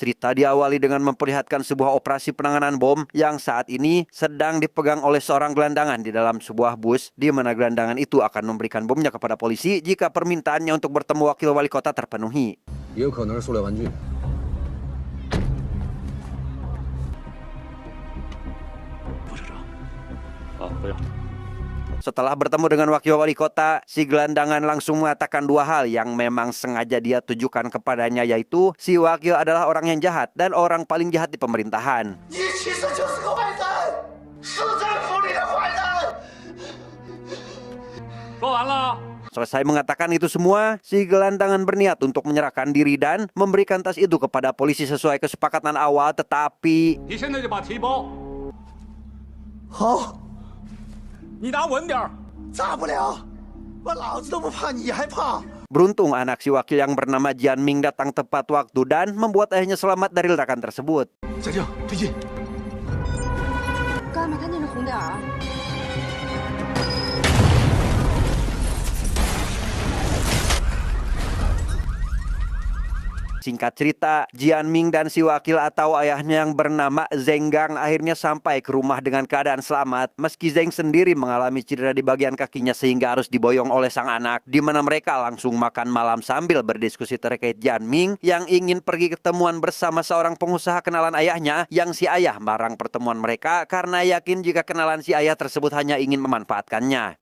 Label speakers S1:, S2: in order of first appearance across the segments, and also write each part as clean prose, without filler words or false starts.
S1: Cerita diawali dengan memperlihatkan sebuah operasi penanganan bom yang saat ini sedang dipegang oleh seorang gelandangan di dalam sebuah bus, di mana gelandangan itu akan memberikan bomnya kepada polisi jika permintaannya untuk bertemu wakil wali kota terpenuhi. Setelah bertemu dengan wakil wali kota, si gelandangan langsung mengatakan dua hal yang memang sengaja dia tujukan kepadanya, yaitu si wakil adalah orang yang jahat dan orang paling jahat di pemerintahan. Selesai mengatakan itu semua, si gelandangan berniat untuk menyerahkan diri dan memberikan tas itu kepada polisi sesuai kesepakatan awal, tetapi beruntung anak si wakil yang bernama Jian Ming datang tepat waktu dan membuat ayahnya selamat dari ledakan tersebut. Singkat cerita, Jian Ming dan si wakil atau ayahnya yang bernama Zeng Gang akhirnya sampai ke rumah dengan keadaan selamat, meski Zeng sendiri mengalami cedera di bagian kakinya sehingga harus diboyong oleh sang anak, di mana mereka langsung makan malam sambil berdiskusi terkait Jian Ming yang ingin pergi ketemuan bersama seorang pengusaha kenalan ayahnya, yang si ayah melarang pertemuan mereka karena yakin jika kenalan si ayah tersebut hanya ingin memanfaatkannya.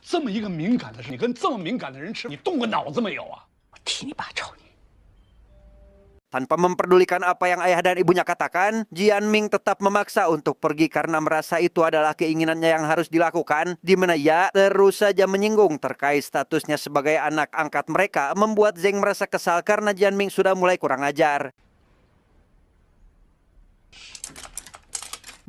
S2: 这么一个敏感的事，你跟这么敏感的人吃，你动过脑子没有啊？我替你爸抽你。
S1: Tanpa memperdulikan apa yang ayah dan ibunya katakan, Jian Ming tetap memaksa untuk pergi karena merasa itu adalah keinginannya yang harus dilakukan, di mana ia terus saja menyinggung terkait statusnya sebagai anak angkat mereka, membuat Zeng merasa kesal karena Jian Ming sudah mulai kurang ajar.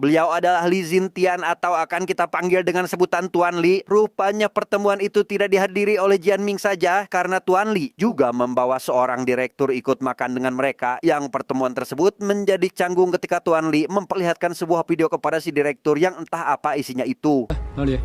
S1: Beliau adalah Li Xintian atau akan kita panggil dengan sebutan Tuan Li. Rupanya pertemuan itu tidak dihadiri oleh Jian Ming saja karena Tuan Li juga membawa seorang direktur ikut makan dengan mereka, yang pertemuan tersebut menjadi canggung ketika Tuan Li memperlihatkan sebuah video kepada si direktur yang entah apa isinya itu.
S3: Li,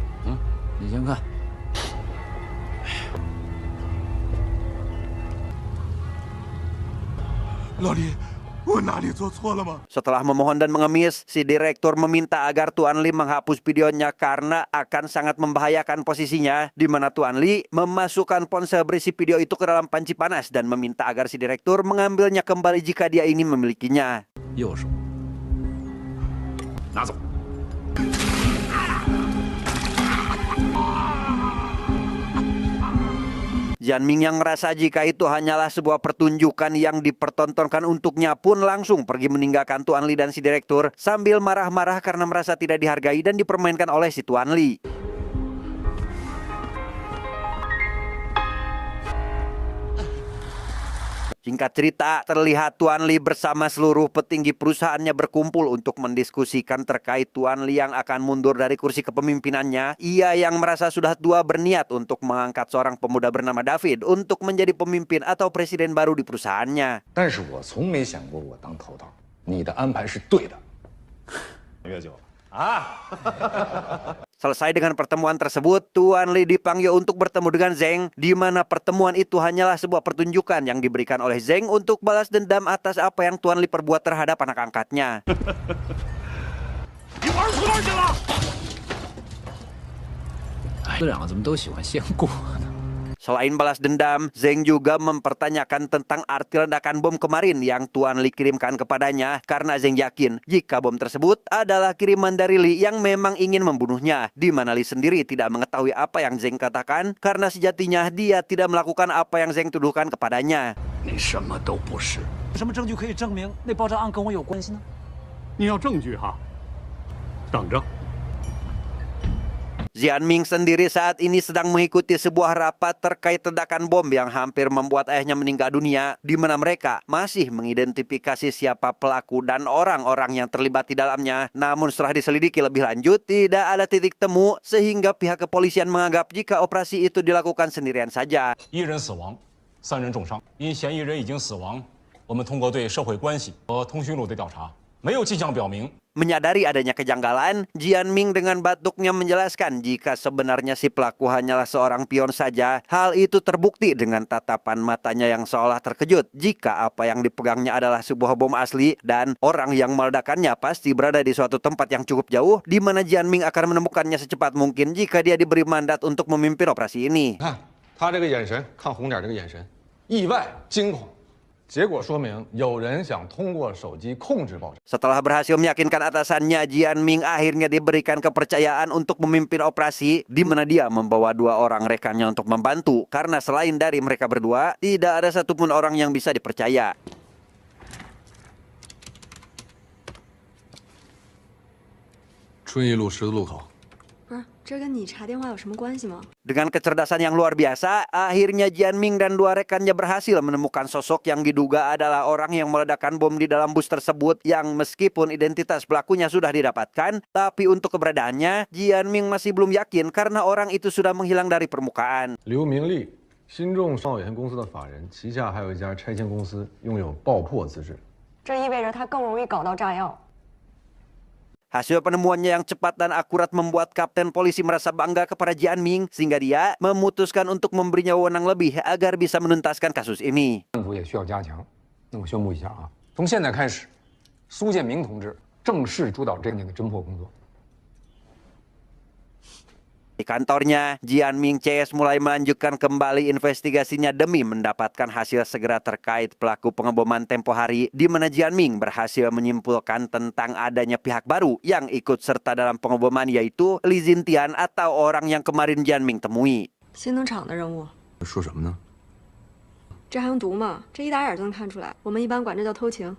S1: Setelah memohon dan mengemis, si direktur meminta agar Tuan Li menghapus videonya karena akan sangat membahayakan posisinya, di mana Tuan Li memasukkan ponsel berisi video itu ke dalam panci panas dan meminta agar si direktur mengambilnya kembali jika dia ingin memilikinya. Jian Ming yang merasa jika itu hanyalah sebuah pertunjukan yang dipertontonkan untuknya pun langsung pergi meninggalkan Tuan Li dan si direktur sambil marah-marah karena merasa tidak dihargai dan dipermainkan oleh si Tuan Li. Singkat cerita, terlihat Tuan Li bersama seluruh petinggi perusahaannya berkumpul untuk mendiskusikan terkait Tuan Li yang akan mundur dari kursi kepemimpinannya. Ia yang merasa sudah tua berniat untuk mengangkat seorang pemuda bernama David untuk menjadi pemimpin atau presiden baru di perusahaannya. Selesai dengan pertemuan tersebut, Tuan Li dipanggil untuk bertemu dengan Zeng, di mana pertemuan itu hanyalah sebuah pertunjukan yang diberikan oleh Zeng untuk balas dendam atas apa yang Tuan Li perbuat terhadap anak angkatnya. Selain balas dendam, Zeng juga mempertanyakan tentang arti ledakan bom kemarin yang Tuan Li kirimkan kepadanya karena Zeng yakin jika bom tersebut adalah kiriman dari Li yang memang ingin membunuhnya, di mana Li sendiri tidak mengetahui apa yang Zeng katakan karena sejatinya dia tidak melakukan apa yang Zeng tuduhkan kepadanya. Jian Ming sendiri saat ini sedang mengikuti sebuah rapat terkait ledakan bom yang hampir membuat ayahnya meninggal dunia, di mana mereka masih mengidentifikasi siapa pelaku dan orang-orang yang terlibat di dalamnya. Namun setelah diselidiki lebih lanjut, tidak ada titik temu sehingga pihak kepolisian menganggap jika operasi itu dilakukan sendirian saja.
S2: 1人死亡，3人重伤，因嫌疑人已经死亡，我们通过对社会关系和通讯录的调查，
S3: 没有迹象表明
S1: Menyadari adanya kejanggalan, Jian Ming dengan batuknya menjelaskan jika sebenarnya si pelaku hanyalah seorang pion saja. Hal itu terbukti dengan tatapan matanya yang seolah terkejut jika apa yang dipegangnya adalah sebuah bom asli dan orang yang meledakannya pasti berada di suatu tempat yang cukup jauh di mana Jian Ming akan menemukannya secepat mungkin jika dia diberi mandat untuk memimpin operasi ini.
S3: 看他这个眼神，看红点这个眼神，意外惊恐，结果说明有人想通过手机控制爆炸。
S1: Setelah berhasil meyakinkan atasannya, Jian Ming akhirnya diberikan kepercayaan untuk memimpin operasi di mana dia membawa 2 orang rekannya untuk membantu. Karena selain dari mereka berdua, tidak ada satupun orang yang bisa dipercaya.
S3: 春义路十字路口，
S4: 不是，这跟你查电话有什么关系吗？
S1: Dengan kecerdasan yang luar biasa, akhirnya Jian Ming dan 2 rekannya berhasil menemukan sosok yang diduga adalah orang yang meledakkan bom di dalam bus tersebut yang meskipun identitas pelakunya sudah didapatkan, tapi untuk keberadaannya, Jian Ming masih belum yakin karena orang itu sudah menghilang dari permukaan.
S3: 刘明利，新众商有限公司的法人，旗下还有一家拆迁公司，拥有爆破资质。
S5: 这意味着他更容易搞到炸药。
S1: Hasil penemuannya yang cepat dan akurat membuat Kapten Polisi merasa bangga kepada Jian Ming sehingga dia memutuskan untuk memberinya wewenang lebih agar bisa menuntaskan kasus ini.
S6: 政府也需要加强。那我宣布一下啊，从现在开始，苏建明同志正式主导这件的侦破工作。
S1: Di kantornya, Jian Ming CS mulai melanjutkan kembali investigasinya demi mendapatkan hasil segera terkait pelaku pengeboman tempo hari, di mana Jian Ming berhasil menyimpulkan tentang adanya pihak baru yang ikut serta dalam pengeboman, yaitu Li Xintian atau orang yang kemarin Jian Ming temui.
S4: 新农场的任务，
S3: 说什么呢？
S4: 这还用读吗？这一打眼就能看出来。我们一般管这叫偷情。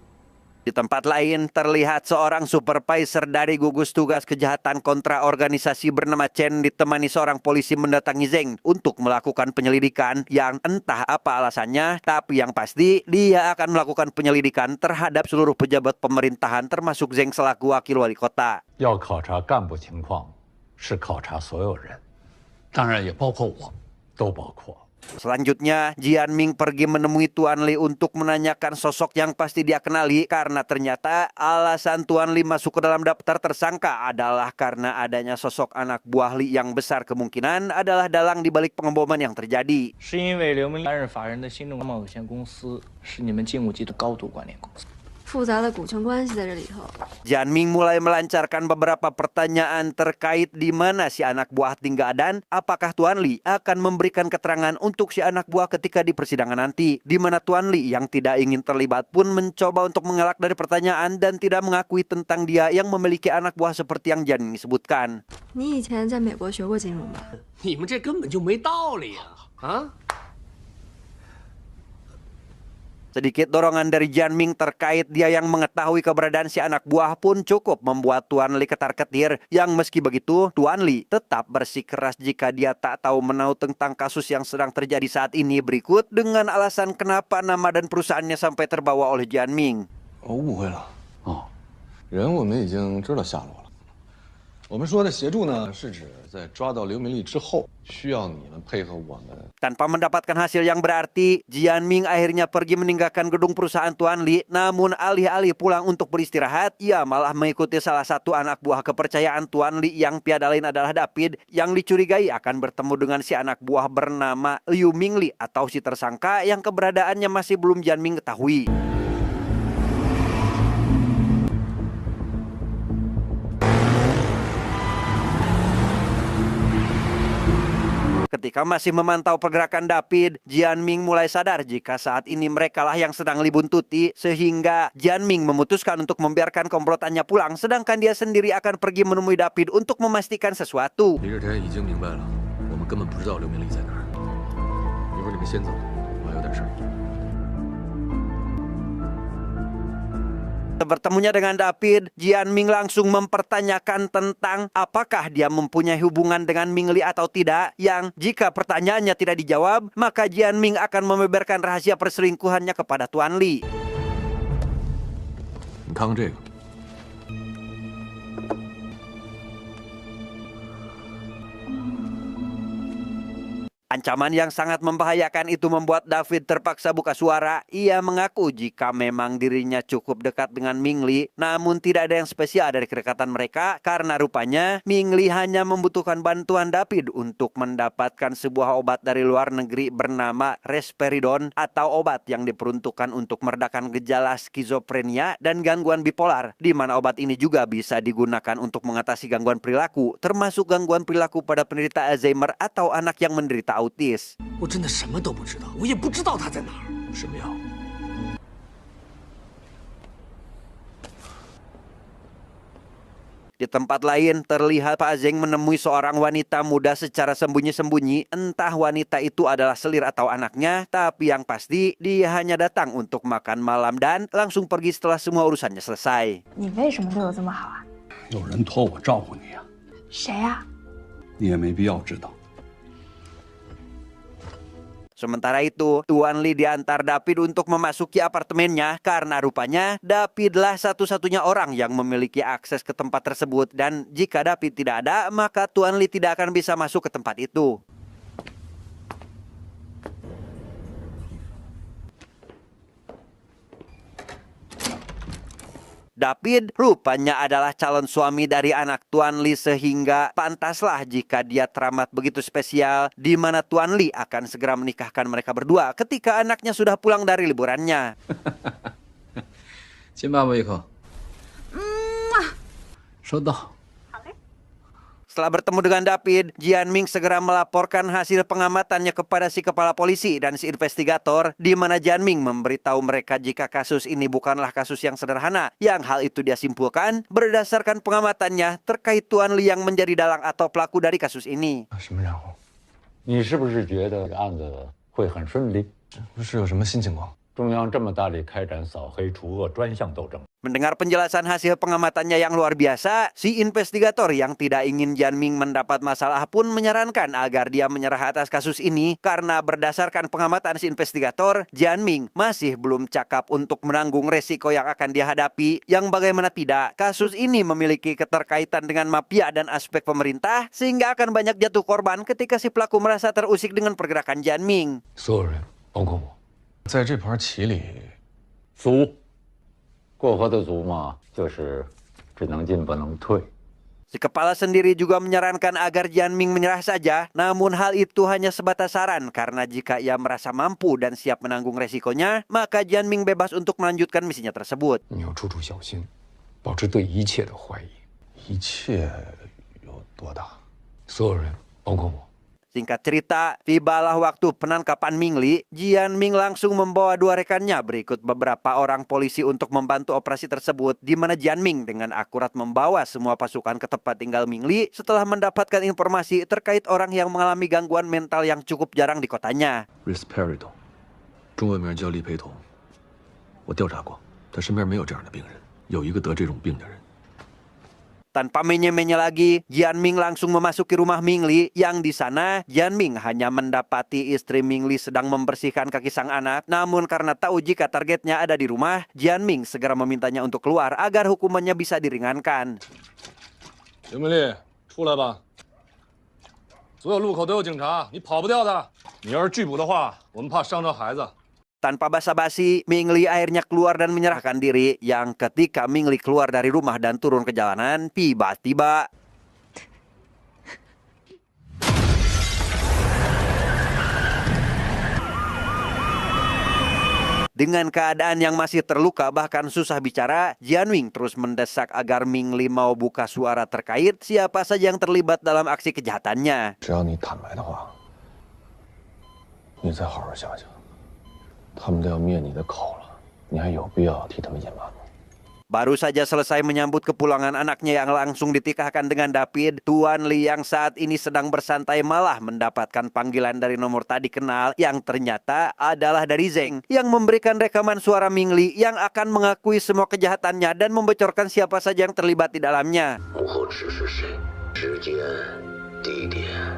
S1: Di tempat lain, terlihat seorang supervisor dari gugus tugas kejahatan kontra organisasi bernama Chen ditemani seorang polisi mendatangi Zeng untuk melakukan penyelidikan yang entah apa alasannya, tapi yang pasti dia akan melakukan penyelidikan terhadap seluruh pejabat pemerintahan termasuk Zeng selaku wakil wali kota.
S7: 要考察干部情况，是考察所有人，
S2: 当然也包括我。
S7: 都包括。
S1: Selanjutnya, Jian Ming pergi menemui Tuan Li untuk menanyakan sosok yang pasti dia kenali karena ternyata alasan Tuan Li masuk ke dalam daftar tersangka adalah karena adanya sosok anak buah Li yang besar kemungkinan adalah dalang di balik pengeboman yang terjadi.
S8: 是因为刘明担任法人的新众商贸有限公司是你们禁务局的高度关联公司。
S4: 复杂的股权关系在这里头。
S1: Jian Ming mulai melancarkan beberapa pertanyaan terkait di mana si anak buah tinggal dan apakah Tuan Li akan memberikan keterangan untuk si anak buah ketika di persidangan nanti. Di mana Tuan Li yang tidak ingin terlibat pun mencoba untuk mengelak dari pertanyaan dan tidak mengakui tentang dia yang memiliki anak buah seperti yang Jian Ming sebutkan.
S4: 你以前在美国学过金融吧？
S2: 你们这根本就没道理啊！啊！
S1: Sedikit dorongan dari Jian Ming terkait dia yang mengetahui keberadaan si anak buah pun cukup membuat Tuan Li ketar-ketir. Yang meski begitu, Tuan Li tetap bersikeras jika dia tak tahu menau tentang kasus yang sedang terjadi saat ini. Berikut dengan alasan kenapa nama dan perusahaannya sampai terbawa oleh Jian Ming.
S3: 我误会了哦，人我们已经知道下落了。我们说的协助呢，是指在抓到刘明利之后，需要你们配合我们。
S1: Tanpa mendapatkan hasil yang berarti, Jian Ming akhirnya pergi meninggalkan gedung perusahaan Tuan Li. Namun alih-alih pulang untuk beristirahat, ia malah mengikuti salah satu anak buah kepercayaan Tuan Li yang tiada lain adalah David, yang dicurigai akan bertemu dengan si anak buah bernama Liu Mingli atau si tersangka yang keberadaannya masih belum Jian Ming ketahui. Ketika masih memantau pergerakan David, Jian Ming mulai sadar jika saat ini merekalah yang sedang dibuntuti, sehingga Jian Ming memutuskan untuk membiarkan komplotannya pulang, sedangkan dia sendiri akan pergi menemui David untuk memastikan sesuatu.
S3: 李志天已经明白了，我们根本不知道刘明利在哪儿。一会儿你们先走，我还有点事儿。
S1: Bertemunya dengan David, Jian Ming langsung mempertanyakan tentang apakah dia mempunyai hubungan dengan Mingli atau tidak, yang jika pertanyaannya tidak dijawab, maka Jian Ming akan membeberkan rahasia perselingkuhannya kepada Tuan Li.
S3: 你看看这个，
S1: Ancaman yang sangat membahayakan itu membuat David terpaksa buka suara. Ia mengaku jika memang dirinya cukup dekat dengan Ming Li, namun tidak ada yang spesial dari kedekatan mereka karena rupanya Ming Li hanya membutuhkan bantuan David untuk mendapatkan sebuah obat dari luar negeri bernama Risperidon atau obat yang diperuntukkan untuk meredakan gejala skizofrenia dan gangguan bipolar, di mana obat ini juga bisa digunakan untuk mengatasi gangguan perilaku, termasuk gangguan perilaku pada penderita Alzheimer atau anak yang menderita autis.
S2: 我真的什么都不知道，我也不知道他在哪儿。什么药？
S1: Di tempat lain, terlihat Pak Zeng menemui seorang wanita muda secara sembunyi-sembunyi. Entah wanita itu adalah selir atau anaknya, tapi yang pasti dia hanya datang untuk makan malam dan langsung pergi setelah semua urusannya selesai.
S5: 你为什么对我这么好啊？
S2: 有人托我照顾你呀、
S5: 谁呀、
S2: 你也没必要知道。
S1: Sementara itu, Tuan Li diantar David untuk memasuki apartemennya karena rupanya Davidlah satu-satunya orang yang memiliki akses ke tempat tersebut dan jika David tidak ada, maka Tuan Li tidak akan bisa masuk ke tempat itu. David rupanya adalah calon suami dari anak Tuan Li sehingga pantaslah jika dia teramat begitu spesial di mana Tuan Li akan segera menikahkan mereka berdua ketika anaknya sudah pulang dari liburannya.
S3: 亲爸爸一口。收到。
S1: Setelah bertemu dengan David, Jian Ming segera melaporkan hasil pengamatannya kepada si kepala polisi dan si investigator, di mana Jian Ming memberitahu mereka jika kasus ini bukanlah kasus yang sederhana. Yang hal itu dia simpulkan berdasarkan pengamatannya terkait Tuan Li yang menjadi dalang atau pelaku dari kasus ini.
S6: 什么然后？
S7: 你是不是觉得案子会很顺利？
S3: 是有什么新情况？
S7: 中央这么大力开展扫黑除恶专项斗争。
S1: Mendengar penjelasan hasil pengamatannya yang luar biasa, si investigator yang tidak ingin Jian Ming mendapat masalah pun menyarankan agar dia menyerah atas kasus ini karena berdasarkan pengamatan si investigator, Jian Ming masih belum cakap untuk menanggung resiko yang akan dia hadapi, yang bagaimana tidak, kasus ini memiliki keterkaitan dengan mafia dan aspek pemerintah sehingga akan banyak jatuh korban ketika si pelaku merasa terusik dengan pergerakan Jian Ming.
S6: 所有人，包括我，
S3: 在这盘棋里，
S7: 卒，过河的卒嘛，就是只能进不能退。
S1: Si kepala sendiri juga menyarankan agar Jian Ming menyerah saja, namun hal itu hanya sebatas saran karena jika ia merasa mampu dan siap menanggung resikonya, maka Jian Ming bebas untuk melanjutkan misinya tersebut.
S6: 你要处处小心，保持对一切的怀疑。
S3: 一切有多大？
S6: 所有人，包括我。
S1: Singkat cerita, tibalah waktu penangkapan Ming Li. Jian Ming langsung membawa dua rekannya berikut beberapa orang polisi untuk membantu operasi tersebut, di mana Jian Ming dengan akurat membawa semua pasukan ke tempat tinggal Ming Li setelah mendapatkan informasi terkait orang yang mengalami gangguan mental yang cukup jarang di kotanya.
S3: Risperidon，中文名叫利培酮。我调查过，他身边没有这样的病人，有一个得这种病的人。
S1: Tanpa menye-menye lagi, Jian Ming langsung memasuki rumah Ming Li yang di sana Jian Ming hanya mendapati istri Ming Li sedang membersihkan kaki sang anak. Namun karena tahu jika targetnya ada di rumah, Jian Ming segera memintanya untuk keluar agar hukumannya bisa diringankan.
S3: 刘明丽，出来吧！所有路口都有警察，你跑不掉的。你要是拒捕的话，我们怕伤着孩子。
S1: Tanpa basa-basi, Ming Li akhirnya keluar dan menyerahkan diri. Yang ketika Ming Li keluar dari rumah dan turun ke jalanan, tiba-tiba dengan keadaan yang masih terluka bahkan susah bicara, Jian Ming terus mendesak agar Ming Li mau buka suara terkait siapa saja yang terlibat dalam aksi kejahatannya.
S3: 只要你坦白的话，你再好好想想。 他们都要灭你的口了，你还有必要替他们隐瞒吗？
S1: Baru saja selesai menyambut kepulangan anaknya yang langsung ditikahkan dengan David, Tuan Li yang saat ini sedang bersantai malah mendapatkan panggilan dari nomor tadi kenal yang ternyata adalah dari Zeng yang memberikan rekaman suara Ming Li yang akan mengakui semua kejahatannya dan membocorkan siapa saja yang terlibat di dalamnya.
S9: 幕后指是谁？时间、地点。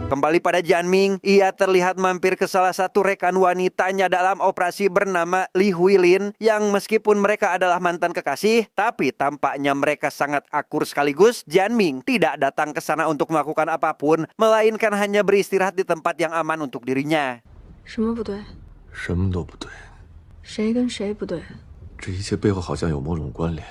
S1: Kembali pada Jianming, ia terlihat mampir ke salah satu rekan wanitanya dalam operasi bernama Li Huilin yang meskipun mereka adalah mantan kekasih, tapi tampaknya mereka sangat akur sekaligus. Jianming tidak datang ke sana untuk melakukan apapun, melainkan hanya beristirahat di tempat yang aman untuk dirinya.
S4: 什么不对？
S3: 什么都不对，
S4: 谁跟谁不对？
S3: 这一切背后好像有某种关联。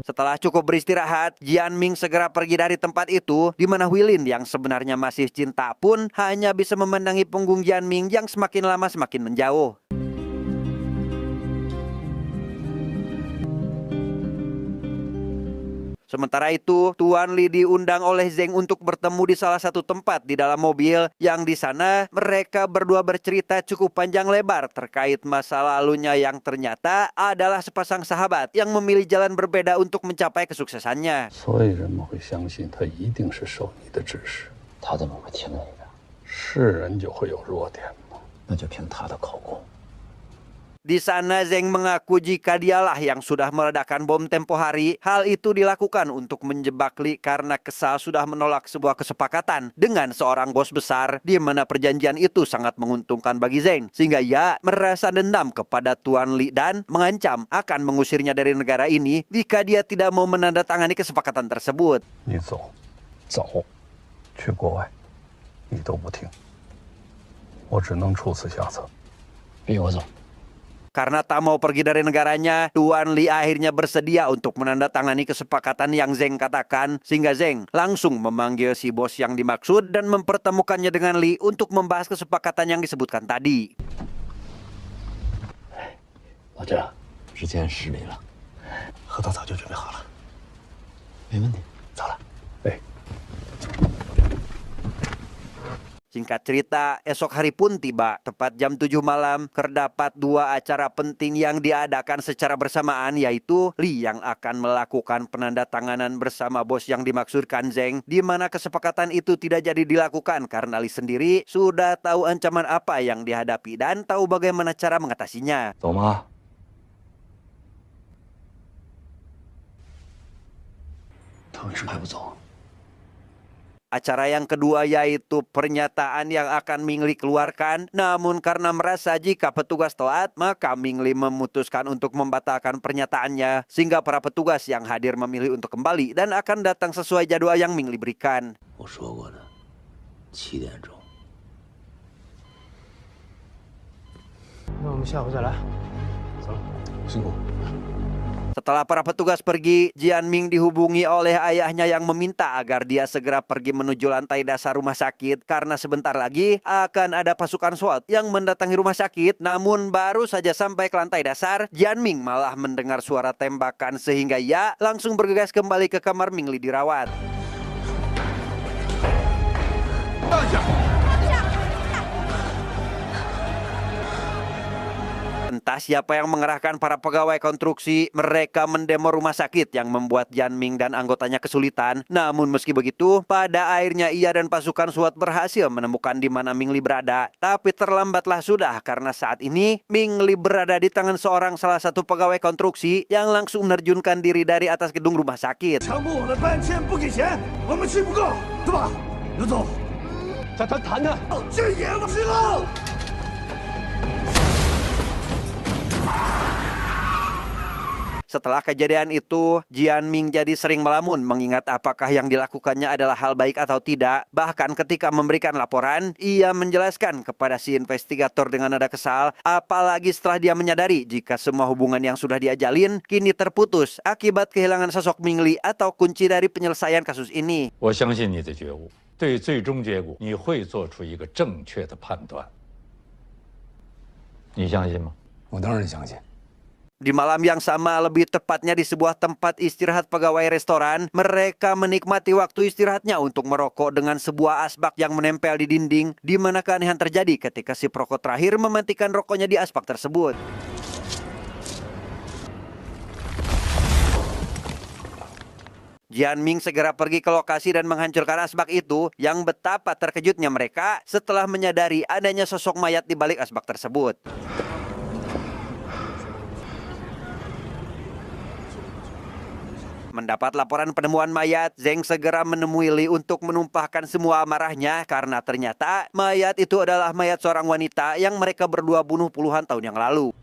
S1: Setelah cukup beristirahat, Jianming segera pergi dari tempat itu, di mana Huilin yang sebenarnya masih cinta pun hanya bisa memandangi punggung Jianming yang semakin lama semakin menjauh. Sementara itu, Tuan Li diundang oleh Zeng untuk bertemu di salah satu tempat di dalam mobil, yang di sana mereka berdua bercerita cukup panjang lebar terkait masa lalunya yang ternyata adalah sepasang sahabat yang memilih jalan berbeda untuk mencapai kesuksesannya.
S2: 所以人们会相信他一定是受你的指使。
S7: 他怎么会听你的？
S2: 是人就会有弱点吗？
S7: 那就凭他的口供。
S1: Di sana Zeng mengaku jika dialah yang sudah meledakkan bom tempo hari. Hal itu dilakukan untuk menjebak Li karena kesal sudah menolak sebuah kesepakatan dengan seorang bos besar di mana perjanjian itu sangat menguntungkan bagi Zeng. Sehingga ia merasa dendam kepada Tuan Li dan mengancam akan mengusirnya dari negara ini jika dia tidak mau menandatangani kesepakatan tersebut.
S2: 你走，走，去国外，你都不听，我只能处此下策。
S7: 逼我走。
S1: Karena tak mau pergi dari negaranya, Tuan Li akhirnya bersedia untuk menandatangani kesepakatan yang Zeng katakan, sehingga Zeng langsung memanggil si bos yang dimaksud dan mempertemukannya dengan Li untuk membahas kesepakatan yang disebutkan tadi.
S7: 老郑，时间10里了，
S2: 核桃早就准备好了，
S7: 没问题，
S2: 走了。哎。
S1: Singkat cerita, esok hari pun tiba. Tepat jam 7 malam, terdapat dua acara penting yang diadakan secara bersamaan, yaitu Li yang akan melakukan penandatanganan bersama bos yang dimaksudkan Zeng, di mana kesepakatan itu tidak jadi dilakukan karena Li sendiri sudah tahu ancaman apa yang dihadapi dan tahu bagaimana cara mengatasinya.
S7: 走吗？
S2: 他为什么还不走？
S1: Acara yang kedua yaitu pernyataan yang akan Ming Li keluarkan. Namun karena merasa jika petugas telat, maka Ming Li memutuskan untuk membatalkan pernyataannya. Sehingga para petugas yang hadir memilih untuk kembali dan akan datang sesuai jadwal yang Ming Li berikan.
S9: 我说过的，7点钟。
S6: 那我们下回再来。走了，
S3: 辛苦。
S1: Setelah para petugas pergi, Jianming dihubungi oleh ayahnya yang meminta agar dia segera pergi menuju lantai dasar rumah sakit karena sebentar lagi akan ada pasukan SWAT yang mendatangi rumah sakit. Namun baru saja sampai ke lantai dasar, Jianming malah mendengar suara tembakan sehingga ia langsung bergegas kembali ke kamar Ming Li dirawat. Entah siapa yang mengerahkan para pegawai konstruksi, mereka mendemo rumah sakit yang membuat Jianming dan anggotanya kesulitan. Namun meski begitu, pada akhirnya ia dan pasukan SWAT berhasil menemukan di mana Ming Li berada. Tapi terlambatlah sudah karena saat ini Ming Li berada di tangan seorang salah satu pegawai konstruksi yang langsung menerjunkan diri dari atas gedung rumah sakit.
S2: 强迫我们搬迁不给钱，我们吃不够，对吧？刘总，咱谈谈，这也不行了。
S1: Setelah kejadian itu, Jianming jadi sering melamun mengingat apakah yang dilakukannya adalah hal baik atau tidak. Bahkan ketika memberikan laporan, ia menjelaskan kepada si investigator dengan nada kesal, apalagi setelah dia menyadari jika semua hubungan yang sudah dia jalin kini terputus akibat kehilangan sosok Ming Li atau kunci dari penyelesaian kasus ini.
S7: 我相信你的觉悟，对最终结果你会做出一个正确的判断。你相信吗？
S6: 我当然相信。
S1: Di malam yang sama, lebih tepatnya di sebuah tempat istirahat pegawai restoran, mereka menikmati waktu istirahatnya untuk merokok dengan sebuah asbak yang menempel di dinding, di mana keanehan terjadi ketika si perokok terakhir mematikan rokoknya di asbak tersebut. Jianming segera pergi ke lokasi dan menghancurkan asbak itu, yang betapa terkejutnya mereka setelah menyadari adanya sosok mayat di balik asbak tersebut. mendapat laporan penemuan mayat, Zeng segera menemui Li untuk menumpahkan semua amarahnya karena ternyata mayat itu adalah mayat seorang wanita yang mereka berdua bunuh puluhan tahun yang lalu.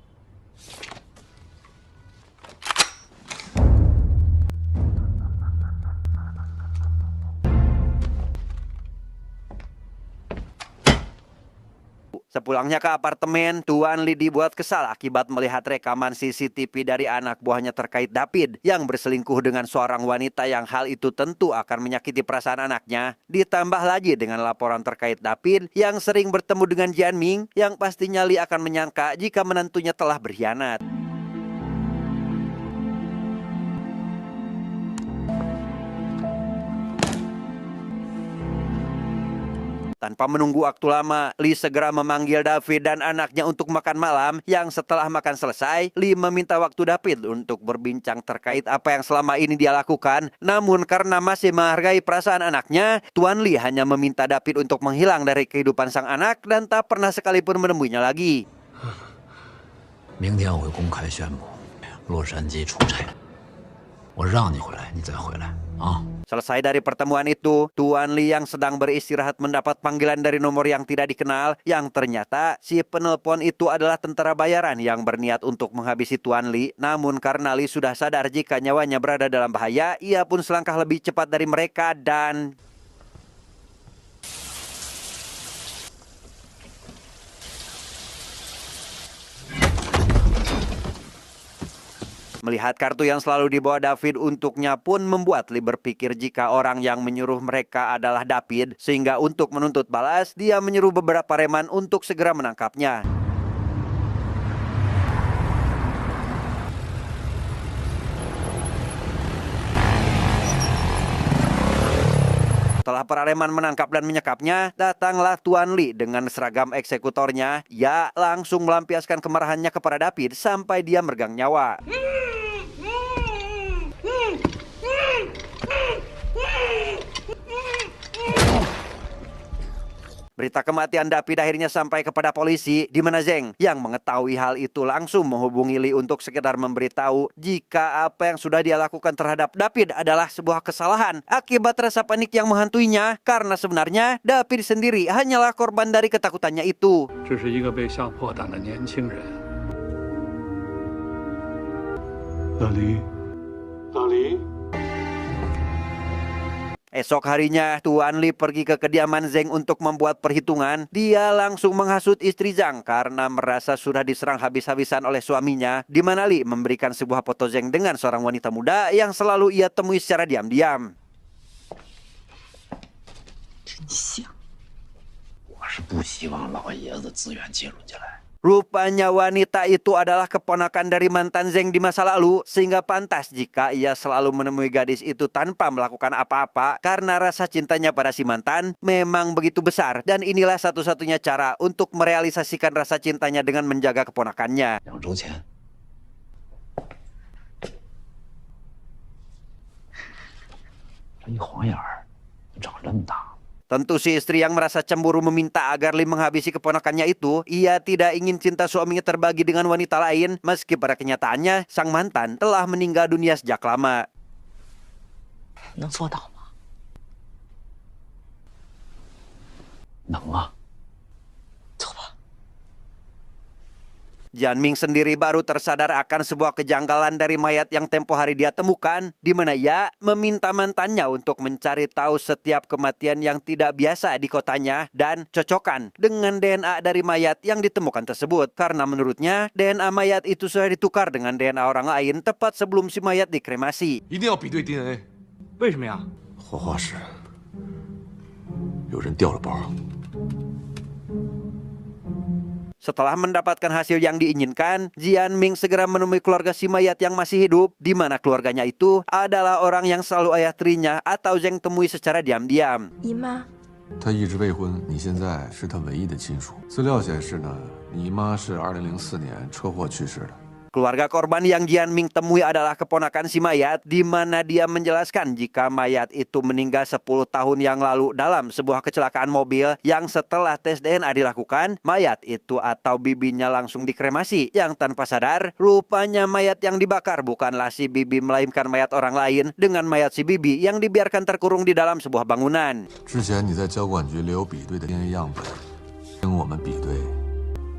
S1: Sepulangnya ke apartemen, Tuan Li dibuat kesal akibat melihat rekaman CCTV dari anak buahnya terkait David yang berselingkuh dengan seorang wanita yang hal itu tentu akan menyakiti perasaan anaknya. Ditambah lagi dengan laporan terkait David yang sering bertemu dengan Jian Ming yang pastinya Li akan menyangka jika menantunya telah berkhianat. Tanpa menunggu waktu lama, Li segera memanggil David dan anaknya untuk makan malam yang setelah makan selesai, Li meminta waktu David untuk berbincang terkait apa yang selama ini dia lakukan. Namun karena masih menghargai perasaan anaknya, Tuan Li hanya meminta David untuk menghilang dari kehidupan sang anak dan tak pernah sekalipun menemuinya lagi.
S9: 明天我会公开宣布洛杉矶出差，我让你回来，你再回来啊。
S1: Selesai dari pertemuan itu, Tuan Li yang sedang beristirahat mendapat panggilan dari nomor yang tidak dikenal yang ternyata si penelpon itu adalah tentara bayaran yang berniat untuk menghabisi Tuan Li. Namun karena Li sudah sadar jika nyawanya berada dalam bahaya, ia pun selangkah lebih cepat dari mereka dan... Melihat kartu yang selalu dibawa David untuknya pun membuat Li berpikir jika orang yang menyuruh mereka adalah David, sehingga untuk menuntut balas, dia menyuruh beberapa reman untuk segera menangkapnya. Setelah para reman menangkap dan menyekapnya, datanglah Tuan Li dengan seragam eksekutornya. Ia langsung melampiaskan kemarahannya kepada David sampai dia meregang nyawa. Berita kematian David akhirnya sampai kepada polisi, di mana Zeng yang mengetahui hal itu langsung menghubungi Li untuk sekedar memberitahu jika apa yang sudah dia lakukan terhadap David adalah sebuah kesalahan akibat rasa panik yang menghantuinya karena sebenarnya David sendiri hanyalah korban dari ketakutannya itu.
S2: 这是一个被吓破胆的年轻人。老黎，老黎。
S1: Esok harinya, Tuan Li pergi ke kediaman Zeng untuk membuat perhitungan. Dia langsung menghasut istri Zhang karena merasa sudah diserang habis-habisan oleh suaminya, di mana Li memberikan sebuah foto Zeng dengan seorang wanita muda yang selalu ia temui secara diam-diam.
S9: 真像，我是不希望老爷子自愿介入进来。
S1: Rupanya wanita itu adalah keponakan dari mantan Zeng di masa lalu, sehingga pantas jika ia selalu menemui gadis itu tanpa melakukan apa-apa karena rasa cintanya pada si mantan memang begitu besar, dan inilah satu-satunya cara untuk merealisasikan rasa cintanya dengan menjaga keponakannya.
S9: 2周前，这一晃眼儿就长这么大。
S1: Tentu si istri yang merasa cemburu meminta agar Li menghabisi keponakannya itu. Ia tidak ingin cinta suaminya terbagi dengan wanita lain, meski pada kenyataannya sang mantan telah meninggal dunia sejak lama.
S9: 能做到吗？能啊，走吧。
S1: Jian Ming sendiri baru tersadar akan sebuah kejanggalan dari mayat yang tempo hari dia temukan, di mana ia meminta mantannya untuk mencari tahu setiap kematian yang tidak biasa di kotanya dan cocokkan dengan DNA dari mayat yang ditemukan tersebut. Karena menurutnya DNA mayat itu sudah ditukar dengan DNA orang lain tepat sebelum si mayat dikremasi.
S3: 一定要比对 DNA。
S8: 为什么呀？
S3: 火化时有人掉了包。
S1: Setelah mendapatkan hasil yang diinginkan, Jian Ming segera menemui keluarga si mayat yang masih hidup, di mana keluarganya itu adalah orang yang selalu ayah tirinya atau Zeng temui secara diam-diam.
S5: 姨妈，
S3: 他一直未婚，你现在是他唯一的亲属。资料显示呢，你妈是2004年车祸去世的。
S1: Keluarga korban yang Jianming temui adalah keponakan si mayat, di mana dia menjelaskan jika mayat itu meninggal 10 tahun yang lalu dalam sebuah kecelakaan mobil yang setelah tes DNA dilakukan, mayat itu atau bibinya langsung dikremasi. Yang tanpa sadar, rupanya mayat yang dibakar bukanlah si bibi melainkan mayat orang lain dengan mayat si bibi yang dibiarkan terkurung di dalam sebuah bangunan.
S3: 之前你在交管局留比对的 DNA 样本，跟我们比对，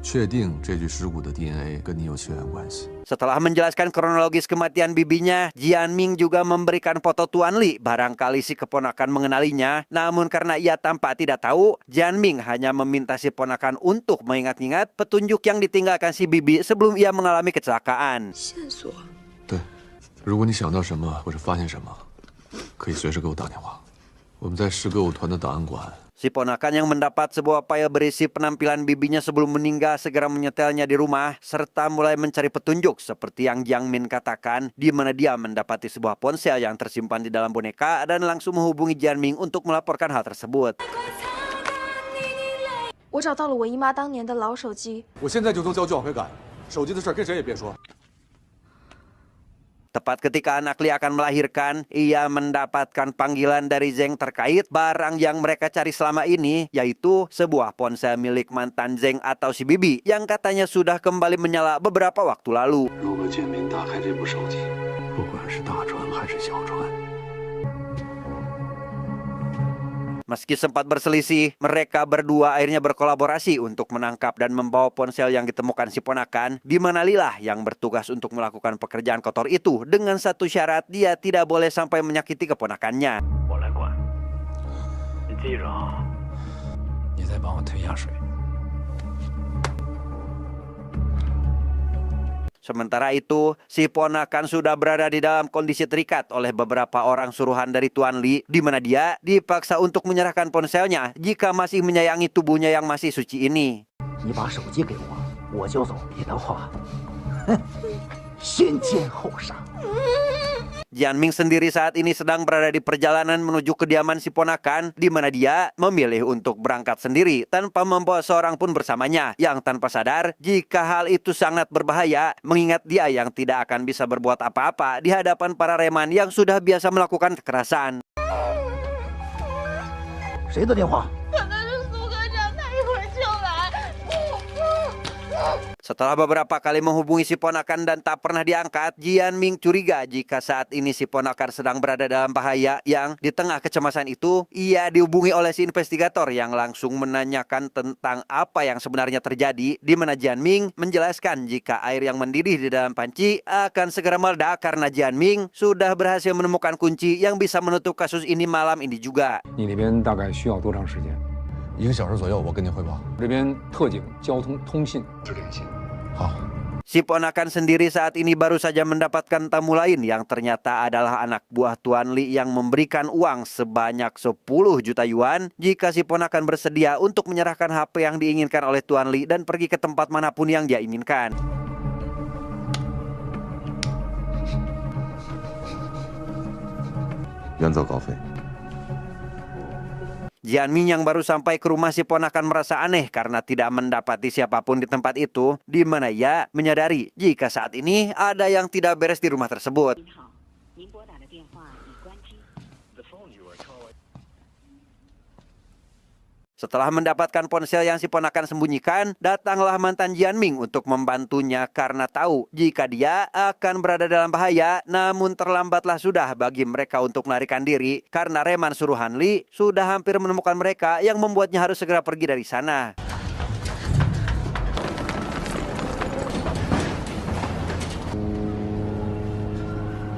S3: 确定这具尸骨的 DNA 跟你有血缘关系。
S1: Setelah menjelaskan kronologis kematian bibinya, Jianming juga memberikan foto Tuan Li. Barangkali si keponakan mengenalinya, namun karena ia tampak tidak tahu, Jianming hanya meminta si ponakan untuk mengingat-ingat petunjuk yang ditinggalkan si bibi sebelum ia mengalami kecelakaan.
S3: 对，如果你想到什么或者发现什么，可以随时给我打电话。我们在市歌舞团的档案馆。
S1: Si ponakan yang mendapat sebuah file berisi penampilan bibinya sebelum meninggal segera menyetelnya di rumah serta mulai mencari petunjuk seperti yang Jiang Min katakan, di mana dia mendapati sebuah ponsel yang tersimpan di dalam boneka dan langsung menghubungi Jianming untuk melaporkan hal tersebut.
S5: 我找到了我姨妈当年的老手机。
S3: 我现在就能交居委会改，手机的事跟谁也别说。
S1: Tepat ketika anak Li akan melahirkan, ia mendapatkan panggilan dari Zeng terkait barang yang mereka cari selama ini, yaitu sebuah ponsel milik mantan Zeng atau si bibi yang katanya sudah kembali menyala beberapa waktu lalu.
S3: 如果建明打开这部手机，不管是大船还是小船。
S1: Meski sempat berselisih, mereka berdua akhirnya berkolaborasi untuk menangkap dan membawa ponsel yang ditemukan si ponakan, di mana Lilah yang bertugas untuk melakukan pekerjaan kotor itu dengan satu syarat, dia tidak boleh sampai menyakiti keponakannya.
S9: 我来管。你记着啊，你再帮我推下水。
S1: Sementara itu, si ponakan sudah berada di dalam kondisi terikat oleh beberapa orang suruhan dari Tuan Li, di mana dia dipaksa untuk menyerahkan ponselnya jika masih menyayangi tubuhnya yang masih suci ini.
S9: 你把手机给我，我就走。别的话，哼，先奸后杀。
S1: Jianming sendiri saat ini sedang berada di perjalanan menuju kediaman si ponakan, di mana dia memilih untuk berangkat sendiri tanpa membawa seorang pun bersamanya, yang tanpa sadar jika hal itu sangat berbahaya, mengingat dia yang tidak akan bisa berbuat apa-apa di hadapan para reman yang sudah biasa melakukan kekerasan.
S9: 谁的电话？
S1: Setelah beberapa kali menghubungi si ponakan dan tak pernah diangkat, Jianming curiga jika saat ini si ponakan sedang berada dalam bahaya, yang di tengah kecemasan itu, ia dihubungi oleh si investigator yang langsung menanyakan tentang apa yang sebenarnya terjadi, di mana Jianming menjelaskan jika air yang mendidih di dalam panci akan segera meledak karena Jianming sudah berhasil menemukan kunci yang bisa menutup kasus ini malam ini juga.
S6: 你那边大概需要多长时间？
S3: 1个小时左右，我跟您汇报。
S6: 这边特警、交通、通信是联系。
S3: 好。
S1: Si ponakan sendiri saat ini baru saja mendapatkan tamu lain yang ternyata adalah anak buah Tuan Li yang memberikan uang sebanyak 10 juta yuan jika si ponakan bersedia untuk menyerahkan HP yang diinginkan oleh Tuan Li dan pergi ke tempat manapun yang dia inginkan. Jianming yang baru sampai ke rumah si ponakan merasa aneh karena tidak mendapati siapapun di tempat itu, di mana ia menyadari jika saat ini ada yang tidak beres di rumah tersebut. Setelah mendapatkan ponsel yang si ponakan sembunyikan, datanglah mantan Jianming untuk membantunya karena tahu jika dia akan berada dalam bahaya, namun terlambatlah sudah bagi mereka untuk melarikan diri karena reman suruhan Li sudah hampir menemukan mereka yang membuatnya harus segera pergi dari sana.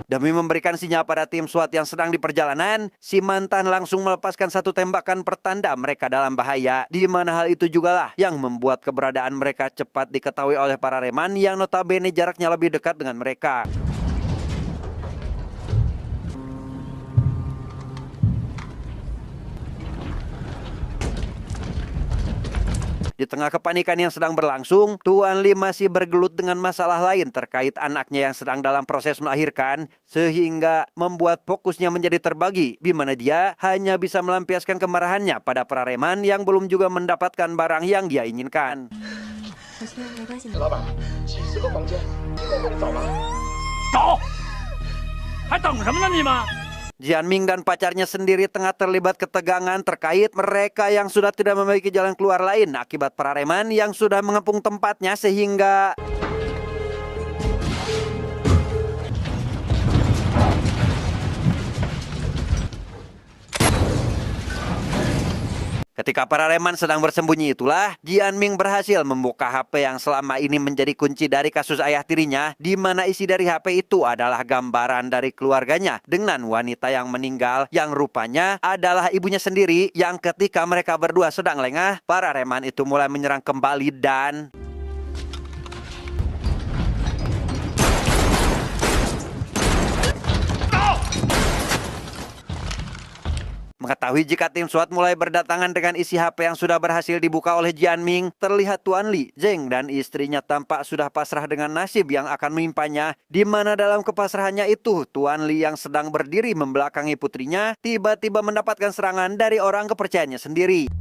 S1: Demi memberikan sinyal pada tim SWAT yang sedang di perjalanan, si mantan langsung melepaskan satu tembakan pertanda mereka dalam bahaya, di mana hal itu jugalah yang membuat keberadaan mereka cepat diketahui oleh para reman yang notabene jaraknya lebih dekat dengan mereka. Di tengah kepanikan yang sedang berlangsung, Tuan Li masih bergelut dengan masalah lain terkait anaknya yang sedang dalam proses melahirkan, sehingga membuat fokusnya menjadi terbagi, di mana dia hanya bisa melampiaskan kemarahannya pada para reman yang belum juga mendapatkan barang yang dia inginkan.
S4: 小崔，没关系。
S2: 老板，几十个房间，一个会找吗？
S10: 找，还等什么呢你们？
S1: Jianming dan pacarnya sendiri tengah terlibat ketegangan terkait mereka yang sudah tidak memiliki jalan keluar lain akibat Parareman yang sudah mengepung tempatnya sehingga ketika Parareman sedang bersembunyi itulah, Jianming berhasil membuka HP yang selama ini menjadi kunci dari kasus ayah tirinya, di mana isi dari HP itu adalah gambaran dari keluarganya dengan wanita yang meninggal yang rupanya adalah ibunya sendiri yang ketika mereka berdua sedang lengah, Parareman itu mulai menyerang kembali dan mengetahui jika tim SWAT mulai berdatangan dengan isi HP yang sudah berhasil dibuka oleh Jianming, terlihat Tuan Li, Zeng dan istrinya tampak sudah pasrah dengan nasib yang akan menimpanya, di mana dalam kepasrahannya itu, Tuan Li yang sedang berdiri membelakangi putrinya, tiba-tiba mendapatkan serangan dari orang kepercayaannya sendiri.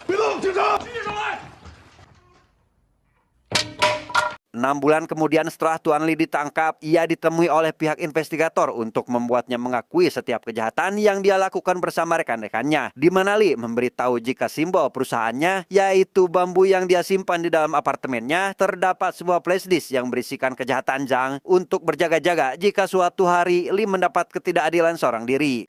S2: Belum,
S1: 6 bulan kemudian setelah Tuan Li ditangkap, ia ditemui oleh pihak investigator untuk membuatnya mengakui setiap kejahatan yang dia lakukan bersama rekan-rekannya. Di mana Li memberitahu jika simbol perusahaannya, yaitu bambu yang dia simpan di dalam apartemennya, terdapat sebuah flashdisk yang berisikan kejahatan Zhang untuk berjaga-jaga jika suatu hari Li mendapat ketidakadilan seorang diri.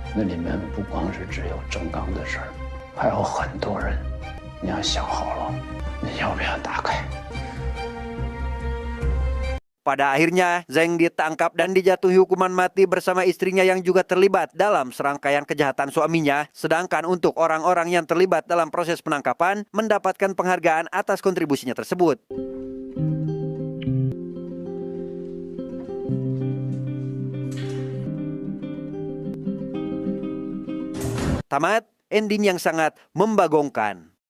S1: Pada akhirnya, Zeng ditangkap dan dijatuhi hukuman mati bersama istrinya yang juga terlibat dalam serangkaian kejahatan suaminya. Sedangkan untuk orang-orang yang terlibat dalam proses penangkapan mendapatkan penghargaan atas kontribusinya tersebut. Tamat, ending yang sangat membagongkan.